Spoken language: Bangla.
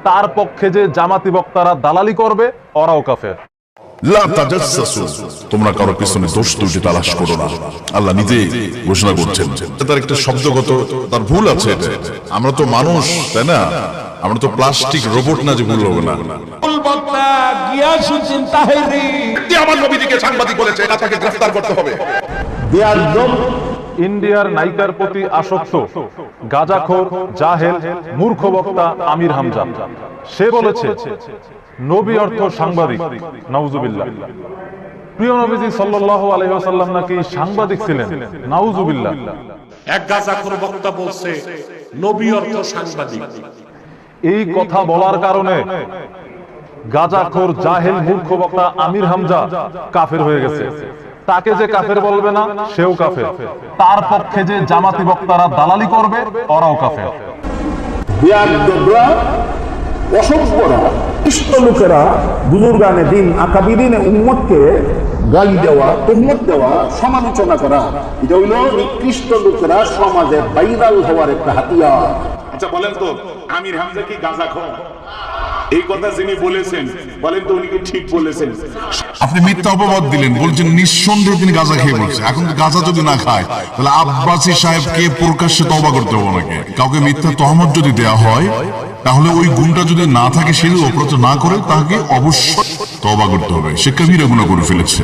তার পক্ষে যে জামাতি বক্তারা দালালি করবে ওরাও কাফের। লা তাজাসসু, তোমরা কারো পিছনে দোষ ত্রুটি তালাশ করো না। আল্লাহ নিজে ঘোষণা করছেন। তার একটা শব্দগত তার ভুল আছে। আমরা তো মানুষ, তাই না? আমরা তো প্লাস্টিক রোবট না যে ভুল হবে না। বক্তা গিয়াসউদ্দিন তাহেরি আমার নবীকে সাংবাদিক বলেছে, তাকে গ্রেফতার করতে হবে। ইন্ডিয়ার নায়িকার প্রতি আসক্ত গাঁজাখোর জাহেল মূর্খ বক্তা আমির হামজা সে বলেছে নবী অর্থ সাংবাদিক। নাউজুবিল্লাহ। প্রিয় নবীজি সাল্লাল্লাহু আলাইহি ওয়াসাল্লাম নাকি সাংবাদিক ছিলেন? নাউজুবিল্লাহ। এক গাঁজাখোর বক্তা বলছে নবী অর্থ সাংবাদিক। এই কথা বলার কারণে গাঁজাখোর জাহেল মূর্খ বক্তা আমির হামজা কাফের হয়ে গেছে। তাকে যে কাফের বলবে না সেও কাফের। তার পক্ষে যে জামাতি বক্তারা দালালি করবে ওরাও কাফের। অসভ্যরা খ্রিস্ট লোকেরা বুজুর্গানে দিন আকাবিরিনে উম্মতকে গালি দেওয়া, তুহমত দেওয়া, সমালোচনা করা, এটা হইল নিকৃষ্ট লোকেরা সমাজে ভাইরাল হওয়ার একটা হাতিয়ার। আচ্ছা বলেন তো, আমির হামজা কি গাঁজাখোর? এই কথা যিনি বলেছেন, বলেন তো উনি কি ঠিক বলেছেন? আপনি মিথ্যা অপবাদ দিলেন, বলছেন নিঃসন্দেহে তিনি গাঁজা খেয়ে বলছে। এখন গাঁজা যদি না খায় তাহলে আব্বাসী সাহেবকে প্রকাশ্যে তওবা করতে হবে নাকি? কাউকে মিথ্যা তহমত যদি দেয়া হয় তাহলে ওই গুণটা যদি না থাকে, সে অপরাধ না করে তাকে অবশ্যই তওবা করতে হবে। সে কবিরা গুনাহ করে ফেলেছে।